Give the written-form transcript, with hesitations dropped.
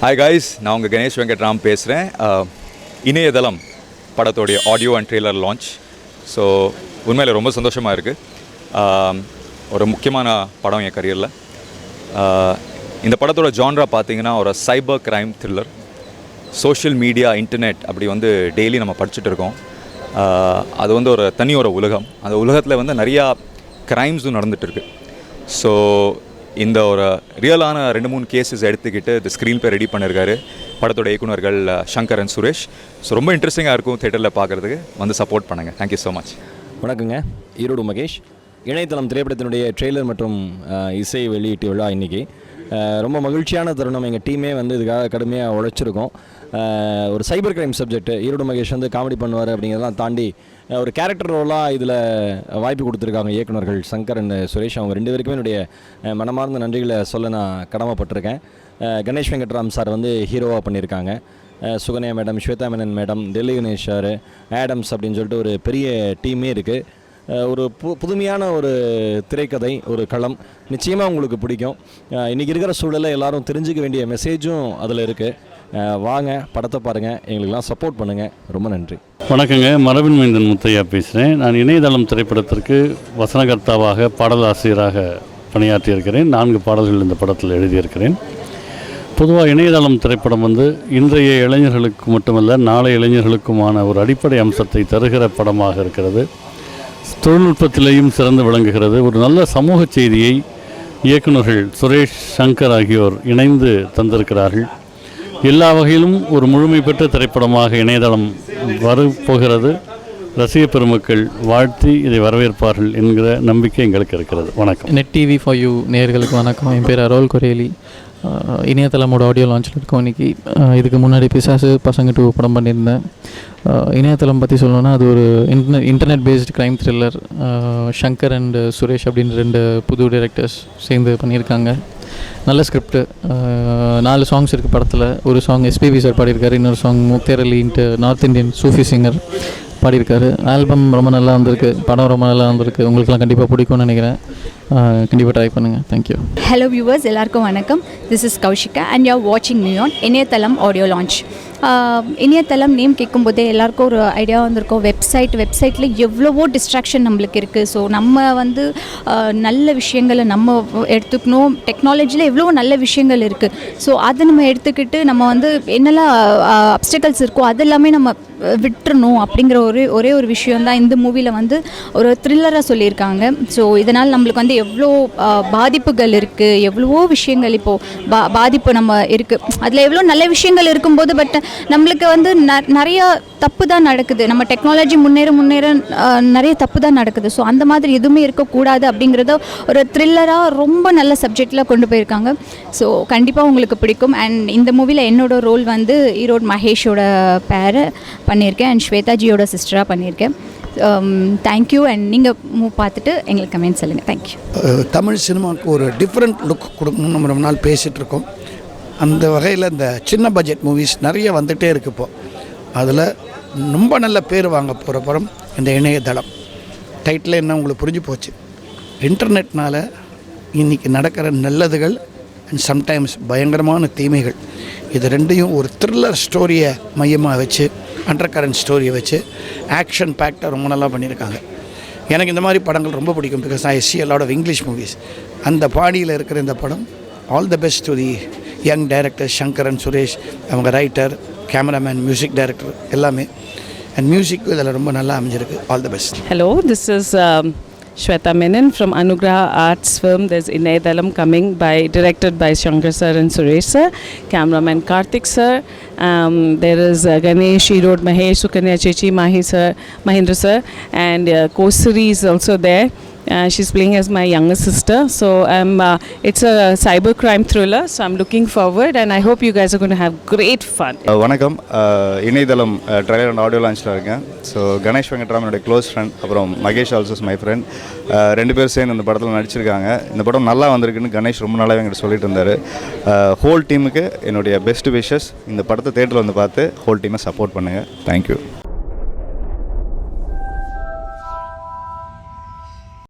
Hi guys, நான் உங்கள் கணேஷ் வெங்கட்ராம் பேசுகிறேன். இணையதளம் படத்தோடைய audio and trailer launch. So உண்மையில் ரொம்ப சந்தோஷமாக இருக்குது. ஒரு முக்கியமான படம் என் கரியரில். இந்த படத்தோட ஜான்ரா பார்த்திங்கன்னா ஒரு cyber crime thriller. Social media, internet அப்படி டெய்லி நம்ம படிச்சுட்டு இருக்கோம். அது ஒரு தனி ஒரு உலகம். அந்த உலகத்தில் நிறையா க்ரைம்ஸும் நடந்துகிட்ருக்கு. ஸோ இந்த ஒரு ரியலான 2-3 கேஸஸ் எடுத்துக்கிட்டு இந்த ஸ்க்ரீன் பே ரெடி பண்ணியிருக்காரு படத்தோட இயக்குநர்கள் சங்கர் அண்ட் சுரேஷ். ஸோ ரொம்ப இன்ட்ரெஸ்டிங்காக இருக்கும் தேட்டரில் பார்க்குறதுக்கு. சப்போர்ட் பண்ணுங்கள். Thank you so much. வணக்கங்க, ஈரோடு மகேஷ். இணையதளம் திரைப்படத்தினுடைய ட்ரெய்லர் மற்றும் இசை வெளியீட்டு விழா இன்றைக்கி ரொம்ப மகிழ்ச்சியான தருணம். எங்கள் டீமே இதுக்காக கடுமையாக உழைச்சிருக்கோம். ஒரு cyber crime subject. Erode Mahesh comedy பண்ணுவார் அப்படிங்கிறதெல்லாம் தாண்டி ஒரு கேரக்டர் ரோலாக இதில் வாய்ப்பு கொடுத்துருக்காங்க இயக்குநர்கள் சங்கர் அண்ட் சுரேஷ். அவங்க 2 பேருக்குமே என்னுடைய மனமார்ந்த நன்றிகளை சொல்ல நான் கடமைப்பட்டிருக்கேன். கணேஷ் வெங்கட்ராம் சார் ஹீரோவாக பண்ணியிருக்காங்க. Sukanya madam, Shweta Menon madam, Delhi Ganesh sir, Adams அப்படின்னு சொல்லிட்டு ஒரு பெரிய டீமே இருக்குது. ஒரு புதுமையான ஒரு திரைக்கதை, ஒரு களம். நிச்சயமாக உங்களுக்கு பிடிக்கும். இன்றைக்கி இருக்கிற சூழலில் எல்லோரும் தெரிஞ்சுக்க வேண்டிய மெசேஜும் அதில் இருக்குது. வாங்க, படத்தை பாருங்கள், எங்களுக்கெல்லாம் சப்போர்ட் பண்ணுங்கள். ரொம்ப நன்றி. வணக்கங்க, மரபின் மைந்தன் முத்தையா பேசுகிறேன். நான் இணையதளம் திரைப்படத்திற்கு வசனகர்த்தாவாக, பாடலாசிரியராக பணியாற்றியிருக்கிறேன். 4 பாடல்கள் இந்த படத்தில் எழுதியிருக்கிறேன். பொதுவாக இணையதளம் திரைப்படம் இன்றைய இளைஞர்களுக்கு மட்டுமல்ல, நாளை இளைஞர்களுக்குமான ஒரு அடிப்படை அம்சத்தை தருகிற படமாக இருக்கிறது. தொழில்நுட்பத்திலேயும் சிறந்து விளங்குகிறது. ஒரு நல்ல சமூக செய்தியை இயக்குநர்கள் சுரேஷ், சங்கர் ஆகியோர் இணைந்து தந்திருக்கிறார்கள். எல்லா வகையிலும் ஒரு முழுமை பெற்ற திரைப்படமாக இணையதளம் வரப்போகிறது. ரசிக பெருமக்கள் வாழ்த்தி இதை வரவேற்பார்கள் என்கிற நம்பிக்கை எங்களுக்கு இருக்கிறது. வணக்கம். நெட் டிவி ஃபார் யூ நேயர்களுக்கு வணக்கம். என் பேர் அரோல் குரேலி. இணையதளமோட ஆடியோ லான்ச்சில் இருக்கோம் இன்றைக்கி. இதுக்கு முன்னாடி பிசாசு பசங்க 2 படம் பண்ணியிருந்தேன். இணையதளம் பற்றி சொல்லணுன்னா அது ஒரு internet based crime thriller. Shankar and Suresh அப்படின்னு 2 புது டைரக்டர்ஸ் சேர்ந்து பண்ணியிருக்காங்க. நல்ல ஸ்கிரிப்டு. 4 சாங்ஸ் இருக்குது படத்தில். ஒரு சாங் எஸ்பிபி சார் பாடியிருக்காரு. இன்னொரு சாங் முக்தேரலின்ட்டு நார்த் இந்தியன் சூஃபி சிங்கர் பாடியிருக்காரு. ஆல்பம் ரொம்ப நல்லா வந்திருக்கு. படம் ரொம்ப நல்லா வந்திருக்கு. உங்களுக்குலாம் கண்டிப்பாக பிடிக்கும்னு நினைக்கிறேன். கண்டிப்பாக ட்ரை பண்ணுங்கள். தேங்க்யூ. ஹலோ வியூவர்ஸ், எல்லாருக்கும் வணக்கம். This is Kaushika and you are வாட்சிங் மீ ஆன் இணையதளம் ஆடியோ லான்ச். இணையதளம் நேம் கேட்கும்போதே எல்லாருக்கும் ஒரு ஐடியா வந்திருக்கும். வெப்சைட்டில் எவ்வளவோ டிஸ்ட்ராக்ஷன் நம்மளுக்கு இருக்குது. ஸோ நம்ம நல்ல விஷயங்களை நம்ம எடுத்துக்கணும். டெக்னாலஜியில் எவ்வளோ நல்ல விஷயங்கள் இருக்குது. ஸோ அதை நம்ம எடுத்துக்கிட்டு நம்ம என்னெல்லாம் அப்டக்கல்ஸ் இருக்கோ அதெல்லாமே நம்ம விட்டுறணும் அப்படிங்கிற ஒரே ஒரு விஷயந்தான் இந்த மூவியில் ஒரு த்ரில்லராக சொல்லியிருக்காங்க. ஸோ இதனால் நம்மளுக்கு எவ்வளோ பாதிப்புகள் இருக்குது, எவ்வளவோ விஷயங்கள் இப்போது பாதிப்பு நம்ம இருக்குது. அதில் எவ்வளோ நல்ல விஷயங்கள் இருக்கும்போது பட் நம்மளுக்கு நிறையா தப்பு தான் நடக்குது. நம்ம டெக்னாலஜி முன்னேற நிறைய தப்பு தான் நடக்குது. ஸோ அந்த மாதிரி எதுவுமே இருக்கக்கூடாது அப்படிங்கிறத ஒரு த்ரில்லராக ரொம்ப நல்ல சப்ஜெக்டில் கொண்டு போயிருக்காங்க. ஸோ கண்டிப்பாக உங்களுக்கு பிடிக்கும். அண்ட் இந்த மூவியில் என்னோடய ரோல் ஈரோடு மகேஷோட பேரை பண்ணியிருக்கேன் அண்ட் ஸ்வேதாஜியோட சிஸ்டராக பண்ணியிருக்கேன். தேங்க்யூ. அண்ட் நீங்கள் பார்த்துட்டு எங்களுக்கு கமெண்ட் சொல்லுங்கள். தேங்க்யூ. தமிழ் சினிமாவுக்கு ஒரு டிஃப்ரெண்ட் லுக் கொடுக்கணும்னு நம்ம ரொம்ப நாள் பேசிகிட்ருக்கோம். அந்த வகையில் இந்த சின்ன பட்ஜெட் மூவிஸ் நிறைய வந்துகிட்டே இருக்குது. இப்போது அதில் ரொம்ப நல்ல பேர் வாங்க போகிற படம் இந்த இணையதளம். டைட்டில் என்ன உங்களுக்கு புரிஞ்சு போச்சு. இன்டர்நெட்னால் இன்றைக்கி நடக்கிற நல்லதுகள் அண்ட் சம்டைம்ஸ் பயங்கரமான தீமைகள், இது 2யும் ஒரு த்ரில்லர் ஸ்டோரியை மையமாக வச்சு, அண்டர் கரண்ட் ஸ்டோரியை வச்சு ஆக்ஷன் பேக்டாக ரொம்ப நல்லா பண்ணியிருக்காங்க. எனக்கு இந்த மாதிரி படங்கள் ரொம்ப பிடிக்கும். Because I see a lot of English movies. அந்த பாடியில் இருக்கிற இந்த படம் all the best to the young director Shankar and Suresh. அவங்க ரைட்டர், கேமராமேன், மியூசிக் டைரக்டர் எல்லாமே. அண்ட் மியூசிக்கும் இதில் ரொம்ப நல்லா அமைஞ்சிருக்கு. All the best. Hello, this is Shweta Menon from Anugraha Arts Film. There's Inayathalam coming directed by Shankar sir and Suresh sir, cameraman Karthik sir. There is Ganesh, Erode Mahesh, Sukanya Chechi, Mahindra sir, and Kosari is also there. She's playing as my younger sister. So it's a cyber crime thriller. So I'm looking forward and I hope you guys are going to have great fun. வணக்கம். இணையதளம் trailer and audio லான்ச்சில் இருக்கேன். So Ganesh Venkatram என்னுடைய close friend. அப்புறம் Mahesh also my friend. 2 பேர் சேர்ந்து இந்த படத்தில் நடிச்சிருக்காங்க. இந்த படம் நல்லா வந்திருக்குன்னு கணேஷ் ரொம்ப நாளாக எங்கிட்ட சொல்லிட்டு இருந்தார். ஹோல் டீமுக்கு என்னுடைய பெஸ்ட் விஷஸ். இந்த படத்தை தேட்டரில் பார்த்து ஹோல் டீமை சப்போர்ட் பண்ணுங்கள். தேங்க்யூ.